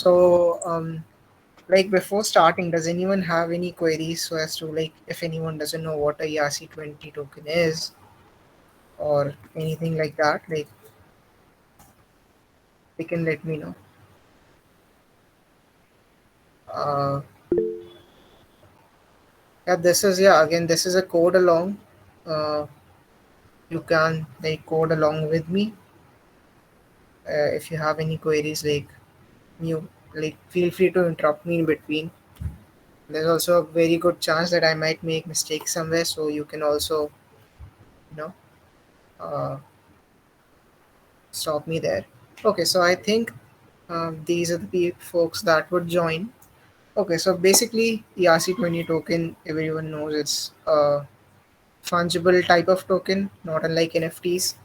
So, like before starting, does anyone have any queries so as to like if anyone doesn't know what a ERC20 token is or anything like that, like they can let me know. Uh, yeah, this is again this is a code along. Uh, you can like code along with me. If you have any queries, like you like feel free to interrupt me in between. There's also a very good chance that I might make mistakes somewhere, so you can also you know uh, stop me there. Okay, so I think these are the folks that would join. Okay, so basically, ERC20 token, everyone knows it's a fungible type of token, not unlike NFTs.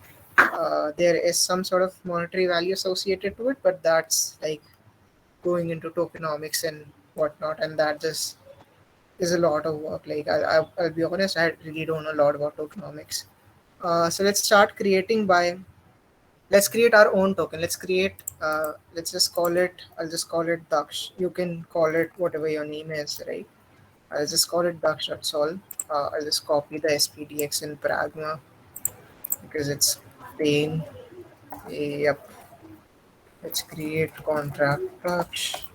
There is some sort of monetary value associated to it, but that's like going into tokenomics and whatnot, and that just is a lot of work. Like, I'll be honest, I really don't know a lot about tokenomics. So let's start creating by let's create our own token. Let's just call it, I'll just call it Daksh. You can call it whatever your name is, right? I'll just call it Daksh, that's all. I'll just copy the SPDX in Pragma because it's plain. Yep. Let's create contract Daksh.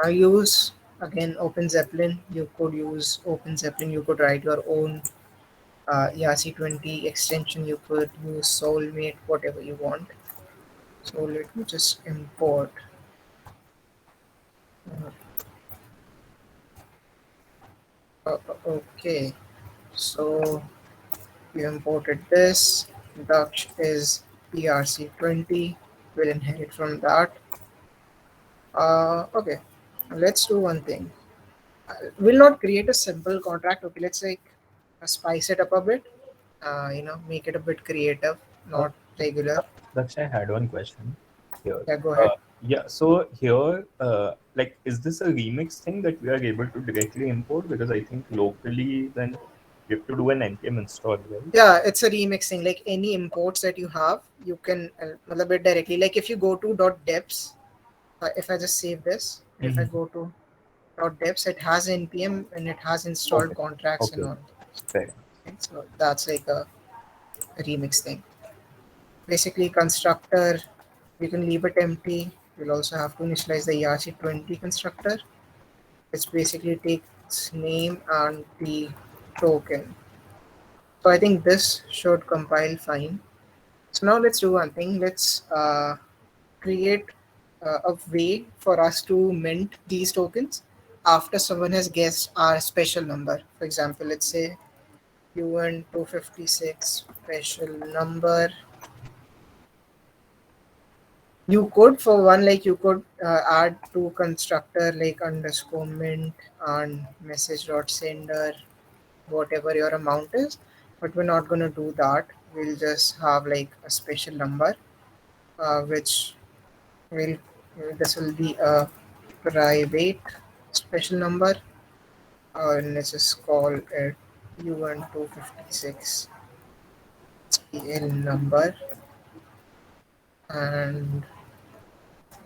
I use again Open Zeppelin. You could use Open Zeppelin. You could write your own ERC20 extension. You could use Soulmate, whatever you want. So let me just import. Okay, so we imported this. Dutch is ERC20. We'll inherit from that. Okay, let's do one thing. We'll not create a simple contract. Okay, let's like spice it up a bit. Make it a bit creative, Uh, not regular. Daksh, I had one question here. Yeah, go ahead. Yeah, so here, like, is this a remix thing that we are able to directly import? Because I think locally, then we have to do an npm install, right? Yeah, it's a remixing. Like any imports that you have, you can a bit directly. Like if you go to .deps, if I just save this, if I Mm-hmm. go to .deps, it has npm and it has installed Okay. contracts and Okay. all. Fair enough. Okay, so that's like a remix thing. Basically, constructor, we can leave it empty. We'll also have to initialize the ERC20 constructor, which basically takes name and the token. So I think this should compile fine. So now let's do one thing. Let's create a way for us to mint these tokens after someone has guessed our special number. For example, let's say UN256 special number. You could, for one, like you could add to constructor like underscore mint and message dot sender, whatever your amount is. But we're not gonna do that. We'll just have like a special number, which will this will be a private special number, and let's just call it UN256 SPL number, and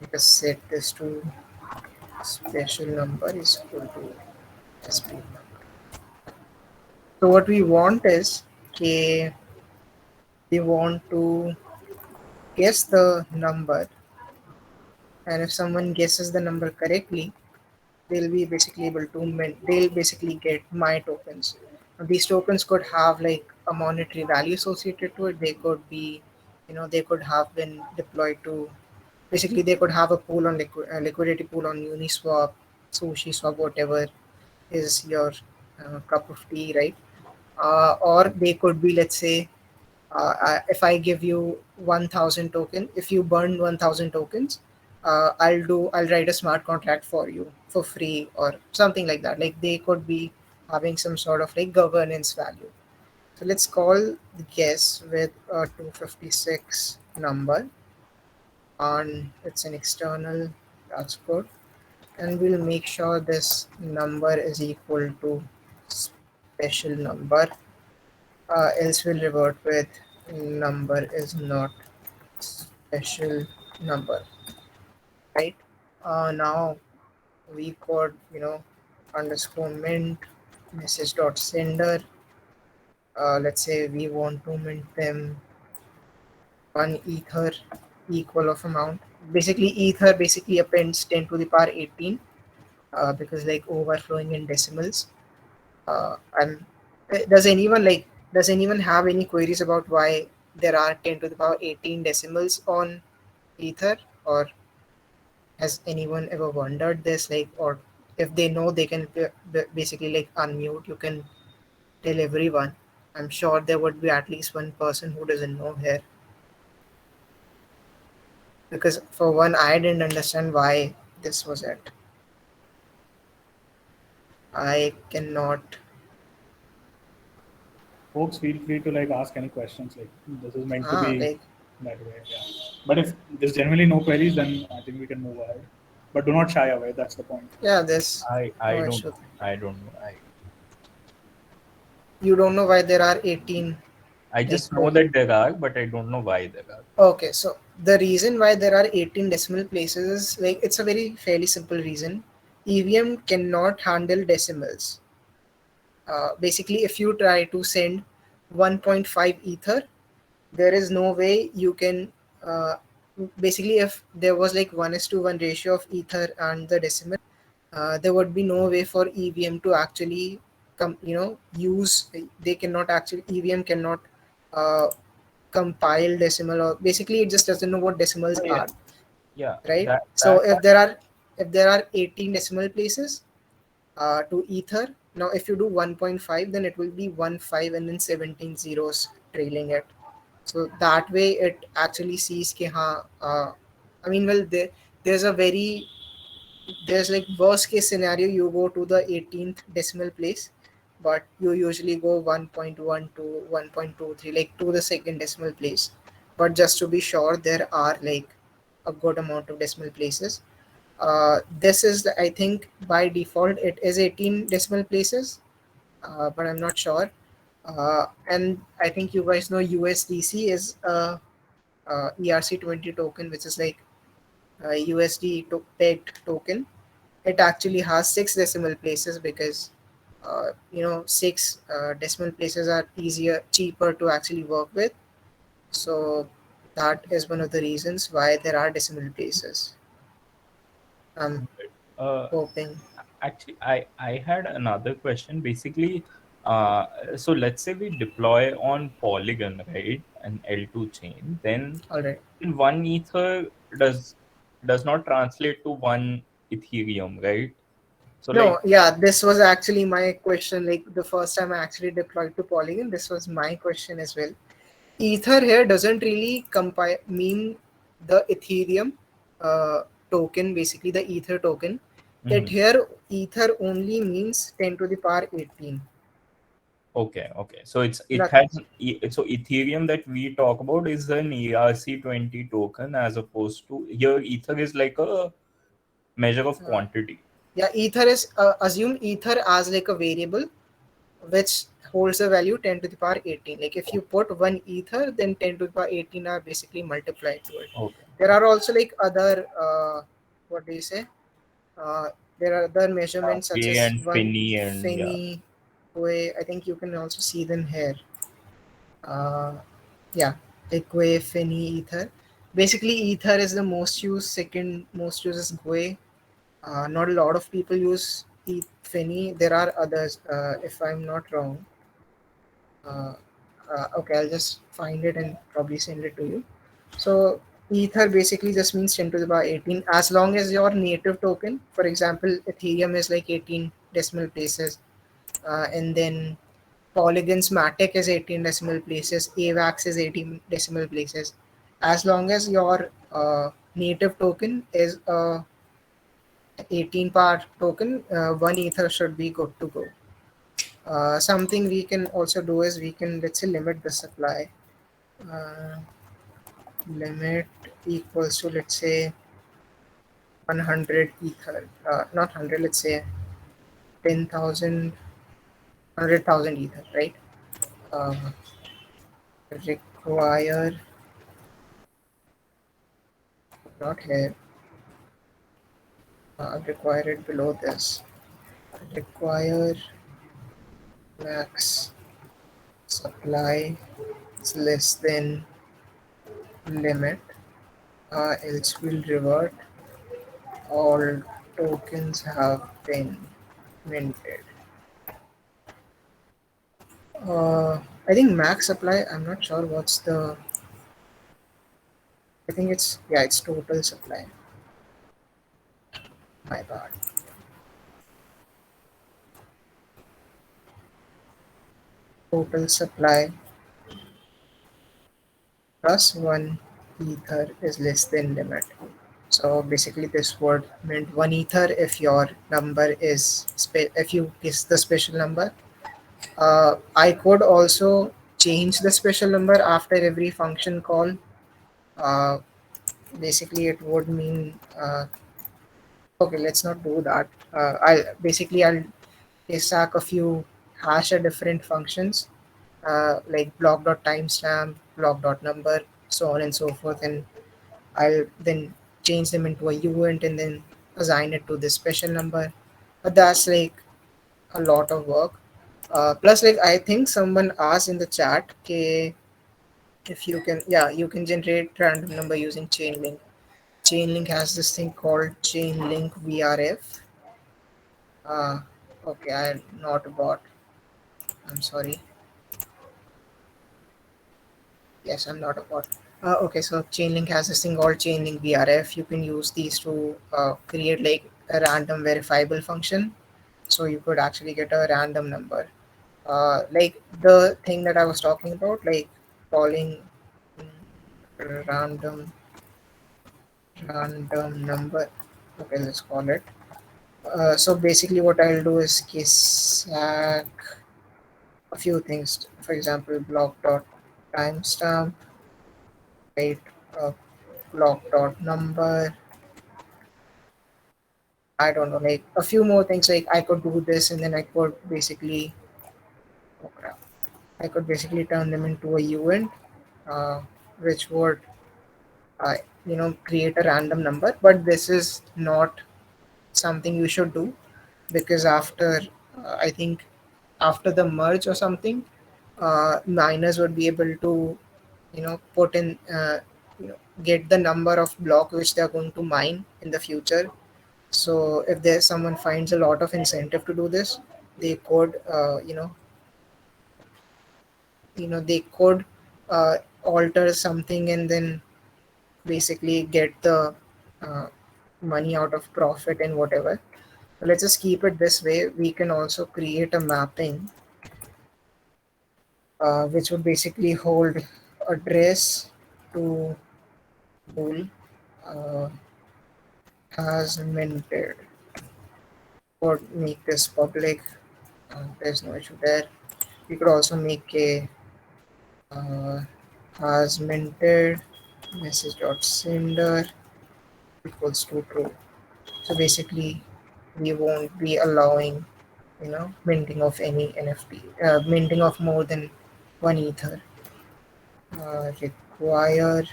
we can set this to special number is equal to SPL number. So what we want is, okay, we want to guess the number, and if someone guesses the number correctly, they'll be basically able to they'll basically get my tokens. Now, these tokens could have like a monetary value associated to it. They could be, they could have been deployed to, basically they could have a pool on liquidity pool on Uniswap, SushiSwap, whatever is your cup of tea, right? Or they could be, let's say, if I give you 1,000 token, if you burn 1,000 tokens, I'll write a smart contract for you for free or something like that. Like they could be having some sort of like governance value. So let's call the guess with a 256 number, and it's an external. That's good, and we'll make sure this number is equal to special number. Else we'll revert with number is not special number, right? Now we could, underscore mint message dot sender. Let's say we want to mint them one ether equal of amount. Basically, ether basically appends 10 to the power 18 because like overflowing in decimals. And does anyone have any queries about why there are 10 to the power 18 decimals on ether, or has anyone ever wondered this, like, or if they know, they can basically like unmute, you can tell everyone. I'm sure there would be at least one person who doesn't know here, because for one I didn't understand why this was it. I cannot. Folks, feel free to like ask any questions. Like this is meant to be Like, that way. Yeah. But if there's generally no queries, then I think we can move ahead. But do not shy away. That's the point. yeah, this I no don't issue. I don't know. You don't know why there are 18 I like just know total. that there are, but I don't know why there are. Okay, so the reason why there are 18 decimal places is like it's a very fairly simple reason. EVM cannot handle decimals. Basically, if you try to send 1.5 ether, there is no way you can. Basically, if there was like 1:1 ratio of ether and the decimal, there would be no way for EVM to actually use. They cannot actually, EVM cannot uh, compile decimal, or basically it just doesn't know what decimals But yeah, are, yeah, right? that So that if there are 18 decimal places to ether, now if you do 1.5, then it will be 1 5 and then 17 zeros trailing it. So that way it actually sees ki I mean, well, there's a very there's like worst case scenario, you go to the 18th decimal place, but you usually go 1.1 to 1.23, like to the second decimal place. But just to be sure, there are like a good amount of decimal places. This is I think by default it is 18 decimal places, but I'm not sure. And I think you guys know USDC is a ERC20 token, which is like a USD pegged token. It actually has six decimal places because six decimal places are cheaper to actually work with. So that is one of the reasons why there are decimal places. I'm uh, hoping. actually I had another question. Basically, so let's say we deploy on Polygon, right, an L2 chain, then All right. one ether does does not translate to one Ethereum, right? So like, No, yeah, this was actually my question. Like the first time I actually deployed to Polygon, this was my question as well. Ether here doesn't really mean the Ethereum uh, token, basically the Ether token. It mhm. here Ether only means 10 to the power 18. Okay, okay. So it Not, has so Ethereum that we talk about is an ERC20 token, as opposed to here Ether is like a measure of uh, quantity. yeah, Ether is assume Ether as like a variable which holds a value 10 to the power 18. Like if you put one Ether, then 10 to the power 18 are basically multiplied to it. Okay. There are also like other what do you say? Uh, there are other measurements such Gay as and one Finny and yeah. Finney way. I think you can also see them here. Uh, yeah, Equa, Finney, Ether. Basically, Ether is the most used. Second most used is Gwei. Not a lot of people use Finney. There are others, if I'm not wrong. Uh, okay, I'll just find it and probably send it to you. So Ether basically just means 10 to the power 18. As long as your native token, for example, Ethereum is like 18 decimal places, and then Polygon's Matic is 18 decimal places, AVAX is 18 decimal places. As long as your native token is a 18 power token, one Ether should be good to go. Something we can also do is we can, let's say, limit the supply. Uh, Limit equals to, let's say, 100 ether, not 100, let's say 10,000, 100,000 ether, right? Uh, Require, not here, I'll require it below this. Require max supply is less than limit, else will revert. All tokens have been minted. I think max supply. I'm not sure what's the. I think it's, yeah, it's total supply. My bad. Total supply plus one ether is less than limit. So basically, this would mint one ether if your number is if you guess the special number. I could also change the special number after every function call. Uh, Basically, it would mean okay. Let's not do that. I'll stack a few hash a different functions like block.timestamp, block.number, so on and so forth, and I'll then change them into a uint and then assign it to this special number. But that's like a lot of work. Plus, like I think someone asked in the chat, okay, if you can, yeah, you can generate random number using Chainlink. Chainlink has this thing called Chainlink VRF. Uh, okay, I'm not a bot. I'm sorry. Yes, I'm not a bot. Okay, so Chainlink has this thing called Chainlink VRF. You can use these to create like a random verifiable function. So you could actually get a random number. Like the thing that I was talking about, like calling random random number. Okay, let's call it. So basically, what I'll do is sack a few things. For example, block dot timestamp, right? Uh, block dot number. I don't know, like a few more things. Like I could do this, and then I could basically, oh crap, I could basically turn them into a uint, uh, which would, uh, create a random number. But this is not something you should do because after, I think, after the merge or something, miners would be able to, put in, get the number of block which they are going to mine in the future. So if there's someone finds a lot of incentive to do this, they could, they could alter something and then basically get the uh, money out of profit and whatever. Let's just keep it this way. We can also create a mapping which would basically hold address to pool uh, has minted. Or make this public. There's no issue there. We could also make a uh, has minted message.sender equals to true. So basically, we won't be allowing, minting of any NFT, minting of more than one ether. Require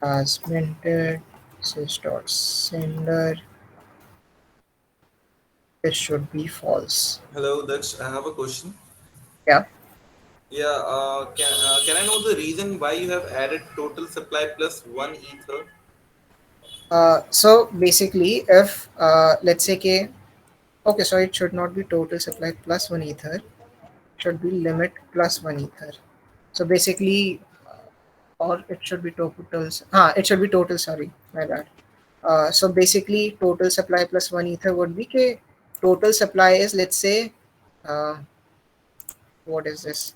has minted sys.sender. This should be false. Hello, Daksh. I have a question. Yeah. Yeah, can I know the reason why you have added total supply plus one ether? So basically, if let's say k, okay, so it should not be total supply plus one ether. Should be limit plus one ether. So basically, or it should be total. It should be total. Sorry, my bad. So basically, total supply plus one ether would be k. Total supply is, let's say, uh, what is this?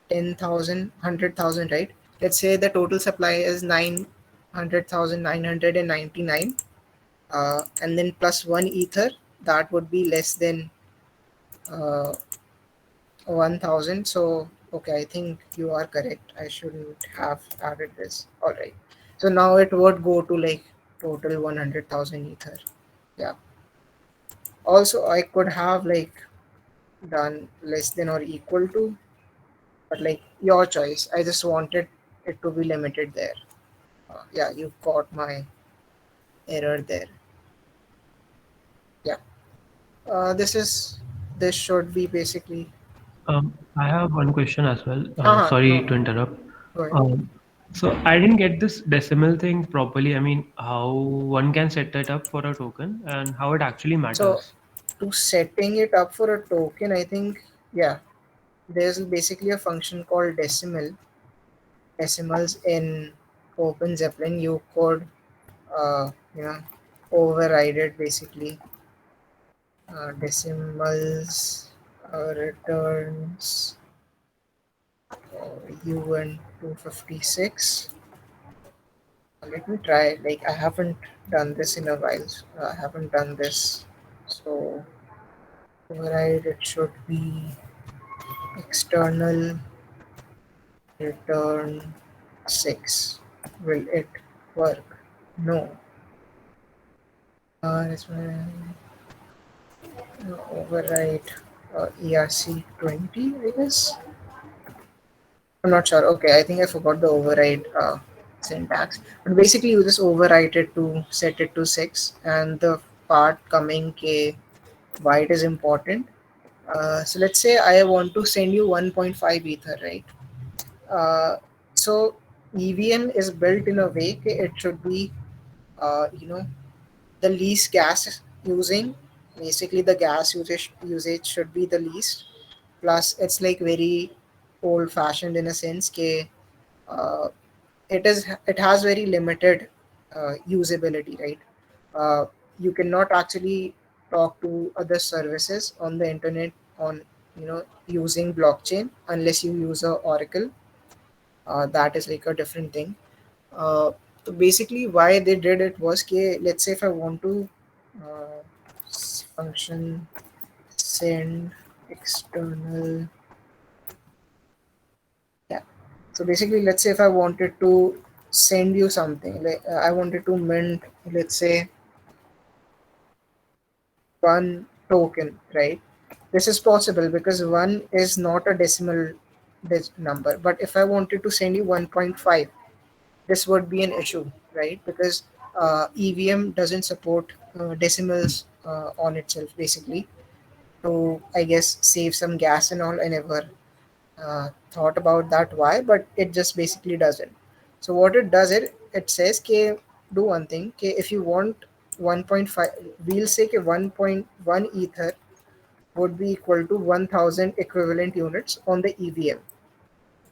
10,000, 100,000, right? Let's say the total supply is 900,999, and then plus one ether, that would be less than uh, 1,000. So, okay, I think you are correct. I shouldn't have added this. All right. So now it would go to like total 100,000 ether. Yeah. Also, I could have like done less than or equal to, but like your choice. I just wanted it to be limited there. Yeah, you caught my error there. Yeah. This should be basically. I have one question as well. No, Sorry no. to interrupt. Go ahead. So I didn't get this decimal thing properly. I mean, how one can set that up for a token and how it actually So matters. to setting it up for a token, I think, yeah, there's basically a function called decimals in Open Zeppelin. You could, uh, you know, override it basically. Decimals returns UN 256. Let me try. Like I haven't done this in a while. I haven't done this. So override it should be external return 6. Will it work? No. That's my override ERC20, I guess. I'm not sure. Okay, I think I forgot the override syntax. But basically, you just overwrite it to set it to 6, and the part coming k why it is important. So let's say I want to send you 1.5 ether, right? Uh, so EVM is built in a way that it should be, you know, the least gas using. Basically, the gas usage should be the least. Plus, it's like very old-fashioned in a sense. Uh, it has very limited usability, right? Uh, you cannot actually talk to other services on the internet on using blockchain unless you use a Oracle. That is like a different thing. uh, so basically why they did it was let's say if I want to function send external. Yeah. So basically, let's say if I wanted to send you something, like I wanted to mint, let's say, one token, right? This is possible because one is not a decimal number. But if I wanted to send you 1.5, this would be an issue, right? Because EVM doesn't support decimals on itself, basically. To, I guess, save some gas and all, I never thought about that why, but it just basically does it. So what it does, it says k do one thing, k if you want 1.5, we'll say k 1.1 ether would be equal to 1000 equivalent units on the EVM,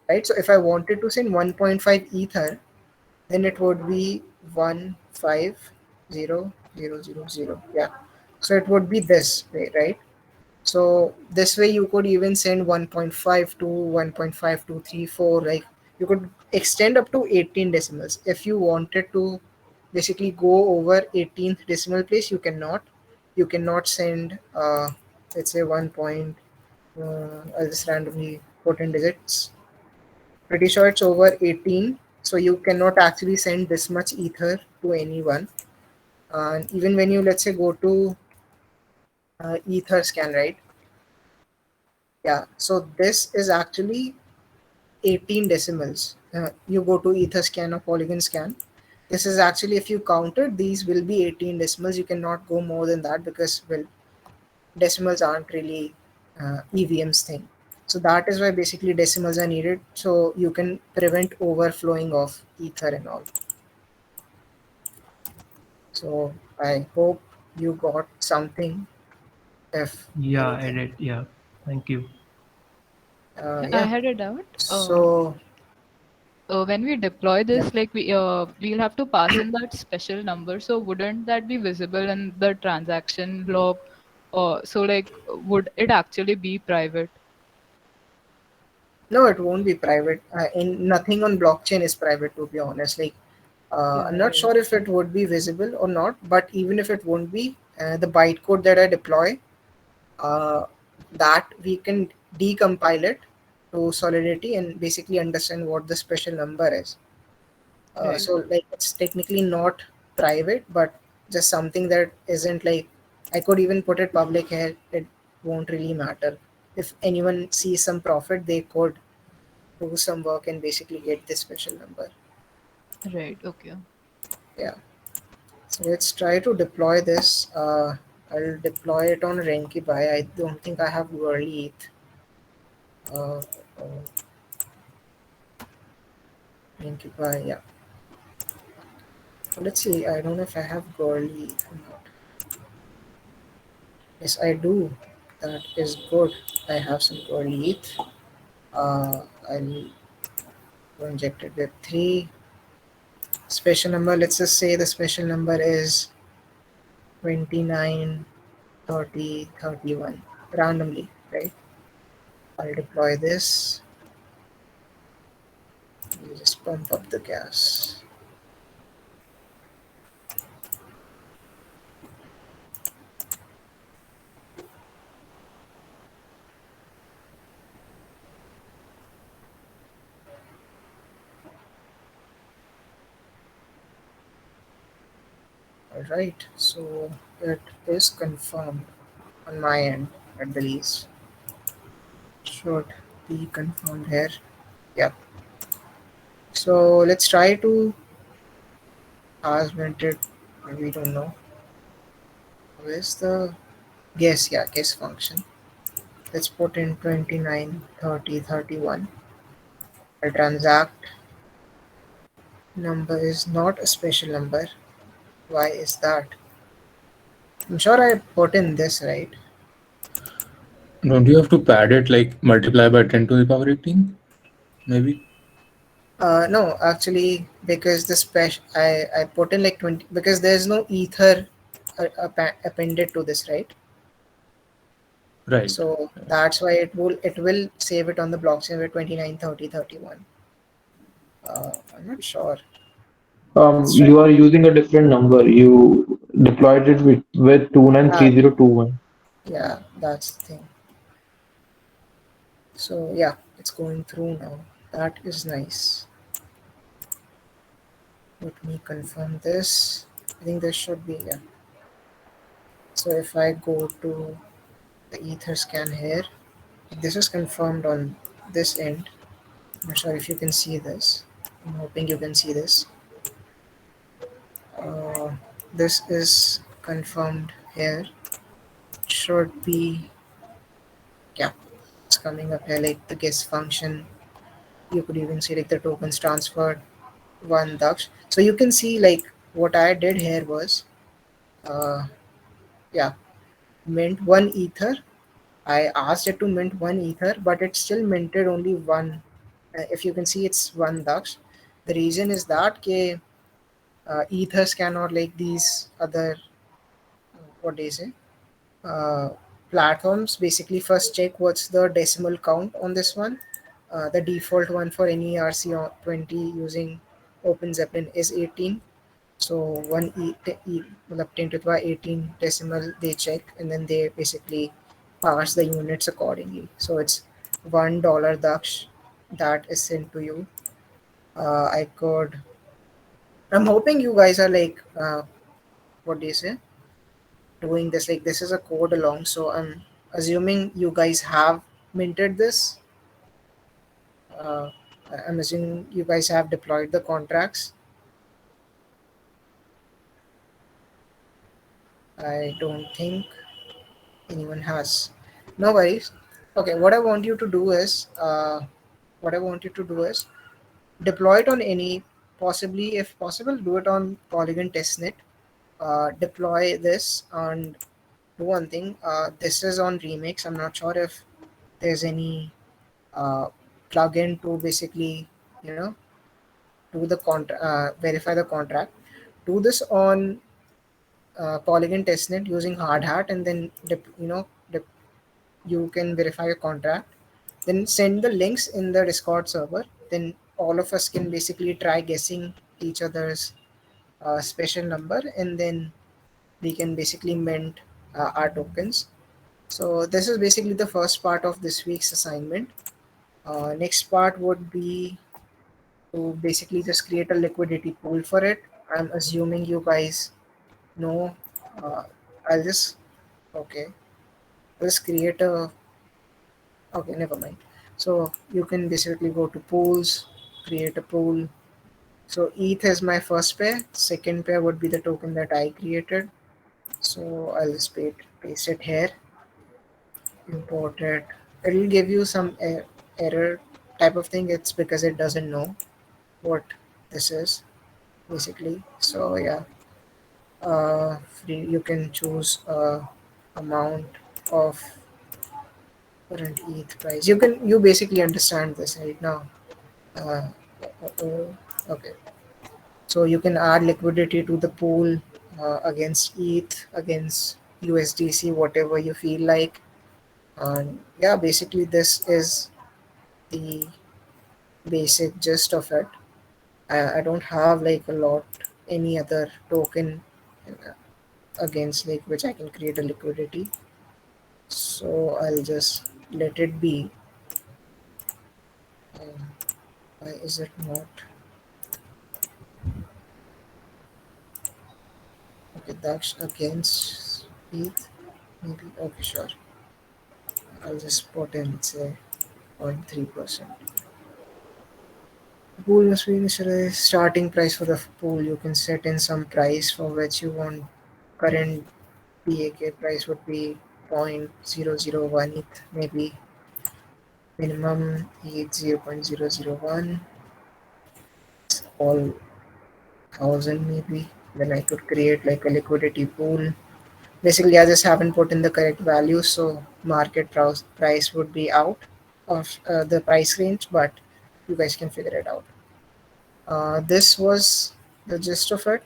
right? So if I wanted to send 1.5 ether, then it would be 150,000. Yeah, so it would be this way, right? So this way you could even send 1.5 to 1.5234, like you could extend up to 18 decimals. If you wanted to basically go over 18th decimal place, you cannot send let's say 1 point, I'll just randomly put in digits. Pretty sure it's over 18, so you cannot actually send this much ether to anyone. And even when you, let's say, go to ether scan, right? Yeah, so this is actually 18 decimals. You go to Etherscan or Polygon scan. This is actually, if you counted, these will be 18 decimals. You cannot go more than that because, well, decimals aren't really EVM's thing. So that is why basically decimals are needed. So you can prevent overflowing of Ether and all. So I hope you got something, if Yeah, I anything. did. Yeah. Thank you. I Yeah. had a doubt. So When we deploy yeah. this, like we'll have to pass in that special number. So wouldn't that be visible in the transaction log? Or so like would it actually be private? No, it won't be private. In nothing on blockchain is private, to be honest. Like, I'm Yeah, not right. sure if it would be visible or not. But even if it won't be, the bytecode that I deploy, uh, that we can decompile it to Solidity and basically understand what the special number is. Right. So like it's technically not private, but just something that isn't like I could even put it public here. It won't really matter. If anyone sees some profit, they could do some work and basically get this special number. Right. Okay. Yeah. So let's try to deploy this. I'll deploy it on Renki Buy. I don't think I have Whirly ETH. Uh, Renki Buy, yeah. Let's see. I don't know if I have Whirly ETH or not. Yes, I do. That is good. I have some Whirly ETH. I'll inject it with 3 special number. Let's just say the special number is 29, 30, 31 randomly, right? I'll deploy this. You just pump up the gas. Alright, so it is confirmed on my end at the least. Should be confirmed here. Yep. So let's try to augment it. We don't know. Where's the guess? Yeah, guess function. Let's put in 29, 30, 31. A transact number is not a special number. Why is that? I'm sure I put in this right. Don't you have to pad it like multiply by 10 to the power 18? Maybe? No, actually, because the special I put in like 20 because there's no ether appended to this, right? Right. So that's why it will save it on the blockchain with 29, 30, 31. I'm not sure. Let's try. You are using a different number. You deployed it with Ah, 293021. yeah, that's the thing. So yeah, it's going through now. That is nice. Let me confirm this. I think there should be, yeah. So if I go to the ether scan here, this is confirmed on this end. I'm not sure if you can see this. I'm hoping you can see this. Uh, this is confirmed here. Should be, yeah, it's coming up here like the guess function. You could even see like the tokens transferred, 1 Daksh. So you can see like what I did here was, uh, yeah, mint 1 ether. I asked it to mint 1 ether, but it still minted only one. If you can see, it's 1 Daksh. The reason is that ethers cannot like these other, what do you say, uh, platforms basically first check what's the decimal count on this one. The default one for any ERC20 using Open Zeppelin is 18. So one मतलब 10 to the power 18 decimal they check, and then they basically parse the units accordingly. So it's $1 Daksh that is sent to you. I could. I'm hoping you guys are like, what do you say, doing this. Like this is a code along, so I'm assuming you guys have minted this. Uh, I'm assuming you guys have deployed the contracts. I don't think anyone has. No worries. Okay, what I want you to do is deploy it on any, possibly if possible, do it on Polygon testnet. Deploy this and do one thing. This is on Remix. I'm not sure if there's any uh, plugin to basically, you know, do the verify the contract. Do this on Polygon testnet using hard hat, and then you can verify your contract. Then send the links in the Discord server. Then all of us can basically try guessing each other's special number, and then we can basically mint our tokens. So this is basically the first part of this week's assignment. Next part would be to basically just create a liquidity pool for it. I'm assuming you guys know. Uh, I'll just, okay. Let's create a, okay, never mind. So you can basically go to pools, create a pool. So ETH is my first pair. Second pair would be the token that I created. So I'll just paste it here, import it. It'll give you some error type of thing. It's because it doesn't know what this is basically. So yeah, you can choose amount of current ETH price. You basically understand this right now. Uh, okay, so you can add liquidity to the pool against ETH, against USDC, whatever you feel like. And yeah, basically this is the basic gist of it. I don't have like a lot any other token against like which I can create a liquidity. So I'll just let it be. Um, why is it not? Okay, that's against ETH. Maybe okay, sure. I'll just put in say 0.3%. Pool must be initialized. Starting price for the pool. You can set in some price for which you want. Current PAK price would be 0.001 ETH, maybe minimum ETH 0.001, all 1000 maybe. Then I could create like a liquidity pool. Basically, I just haven't put in the correct value, so market price would be out of the price range, but you guys can figure it out. This was the gist of it.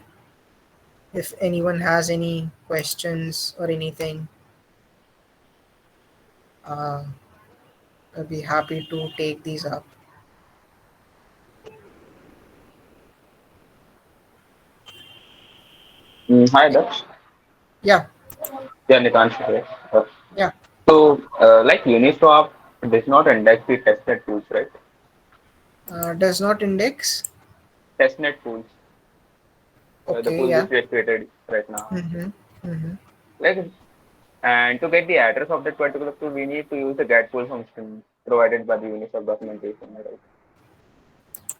If anyone has any questions or anything, uh, I'd be happy to take these up. Hi, Daksh. Yeah, Yeah, Nikansh here. yeah. So, like Uniswap does not index the testnet pools, right? Does not index. Testnet pools, the Okay, pool yeah. which we have created right now. Mm-hmm. Mm-hmm. Like, and to get the address of that particular pool, we need to use the get pool function provided by the Uniswap documentation, right?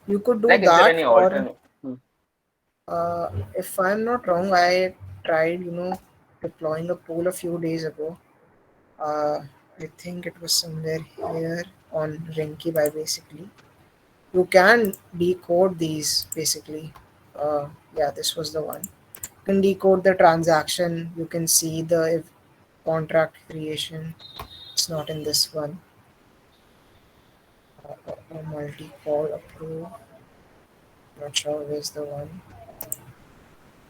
You could do Like, is there that, any or alternate? if I'm not wrong, I tried, deploying a pool a few days ago. Uh, I think it was somewhere here on Rinky by basically. You can decode these basically. Yeah, this was the one. You can decode the transaction. You can see the if contract creation. It's not in this one. Multi-call approve. Not sure where's the one.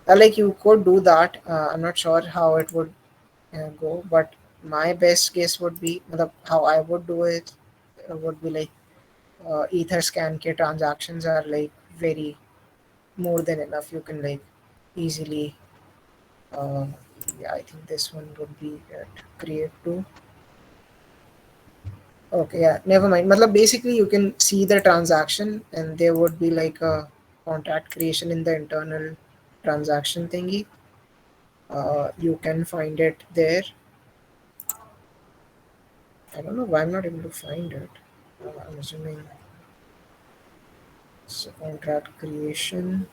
Like you could do that. I'm not sure how it would go, but my best guess would be how I would do it would be like Ether scan K transactions are like very more than enough. You can like easily. Uh, yeah, I think this one would be at create to. Okay, yeah, never mind. Basically, you can see the transaction, and there would be like a contract creation in the internal transaction thingy. You can find it there. I don't know why I'm not able to find it. I'm assuming it's a contract creation.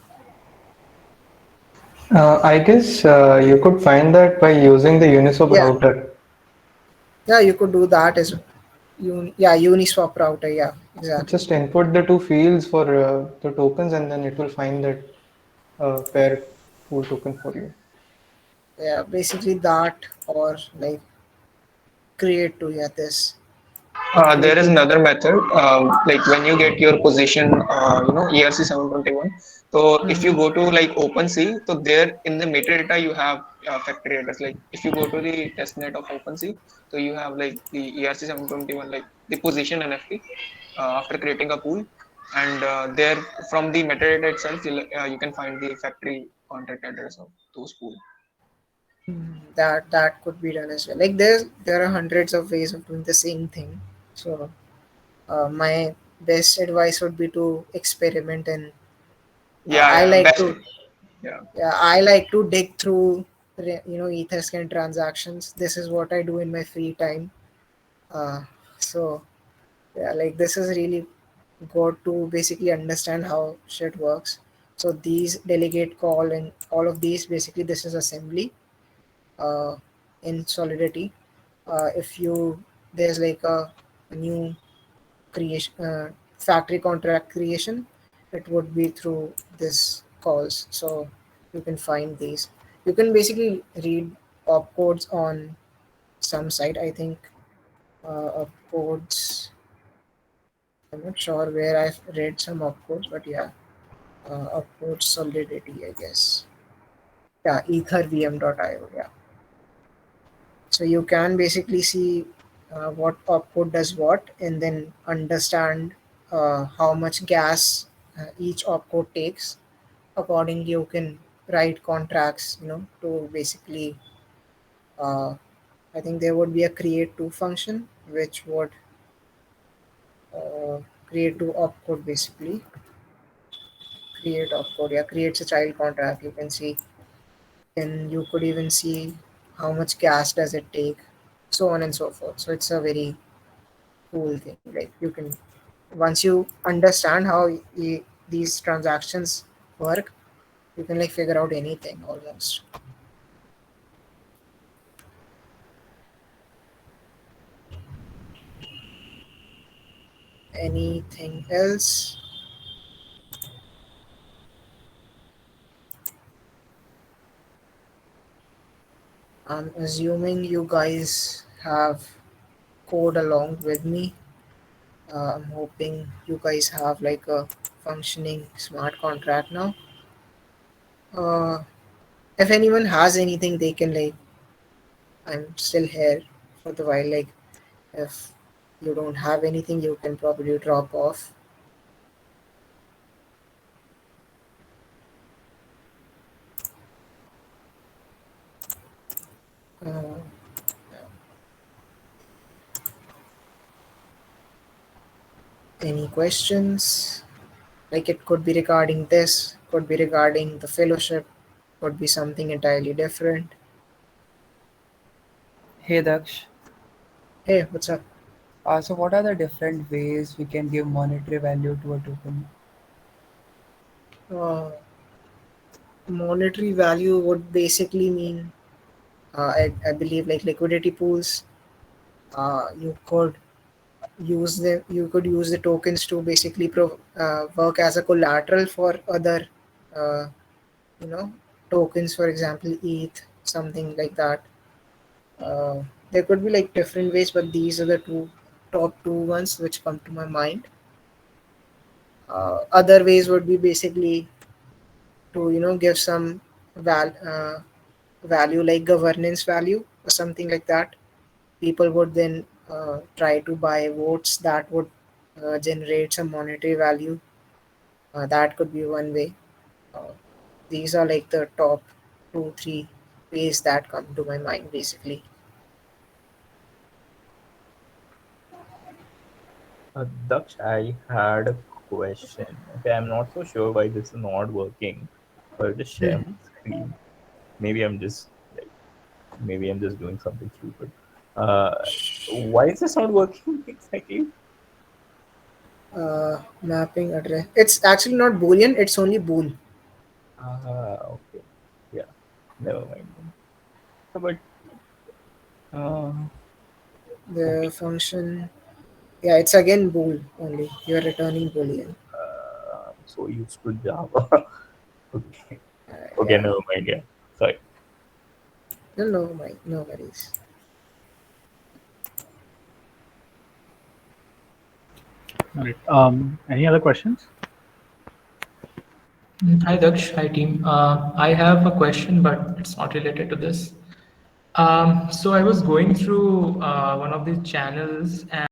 I guess you could find that by using the Uniswap Yeah, router. yeah, you could do that as yeah, Uniswap router. Yeah, exactly. Just input the two fields for the tokens, and then it will find that pair pool token for you. Yeah, basically that or like create to yeah this There create is to. another method, like when you get your position, ERC 721. So if you Mhm. go to like OpenSea, so there in the metadata you have factory address. Like if you go to the testnet of OpenSea, so you have like the ERC 721, like the position NFT after creating a pool, and there from the metadata itself, you can find the factory contract address of those pool. That could be done as well. Like there are hundreds of ways of doing the same thing. So my best advice would be to experiment and Yeah, I yeah, like best. to Yeah. yeah I like to dig through Etherscan transactions. This is what I do in my free time. So yeah, like this is really good to basically understand how shit works. So these delegate call and all of these basically this is assembly. uh, in Solidity. If you there's like a new creation factory contract creation, it would be through this calls. So you can find these. You can basically read opcodes on some site. I think opcodes. I'm not sure where I've read some opcodes, but yeah, opcode Solidity, I guess. Yeah, ethervm.io. Yeah. So you can basically see what opcode does what, and then understand how much gas each opcode takes. Accordingly, you can write contracts, to basically. I think there would be a create to function which would uh, create to opcode basically. Create opcode, yeah, creates a child contract. You can see, and you could even see how much gas does it take, so on and so forth. So it's a very cool thing. Like you can, once you understand how these transactions work, you can like figure out anything almost. Anything else? I'm assuming you guys have code along with me. I'm hoping you guys have like a functioning smart contract now. Uh, if anyone has anything, they can like. I'm still here for the while. Like, if you don't have anything, you can probably drop off. Uh, any questions? Like, it could be regarding this, could be regarding the fellowship, could be something entirely different. Hey Daksh, Hey, what's up? so what are the different ways we can give monetary value to a token? Uh, Monetary value would basically mean, I believe, like liquidity pools. You could use the tokens to basically work as a collateral for other, uh, you know, tokens. For example, ETH, something like that. Uh, there could be like different ways, but these are the top two ones which come to my mind. Other ways would be basically to give some value, like governance value or something like that. People would then try to buy votes that would generate some monetary value. That could be one way. Uh, these are like the top 2 3 ways that come to my mind basically. Daksh, I had a question. Okay, I'm not so sure why this is not working. So I'll just share my screen. Maybe I'm just like, maybe I'm just doing something stupid. Uh, why is this not working exactly? Mapping address, it's actually not boolean, it's only bool. Okay. Yeah, never mind. So, but uh, okay. The function, yeah, it's again bool only. You're returning boolean. I'm so used to Java. Okay. Okay, Yeah, never mind. Yeah, sorry. no worries. All right. Any other questions? Hi Daksh, hi team. I have a question, but it's not related to this. So I was going through one of these channels, and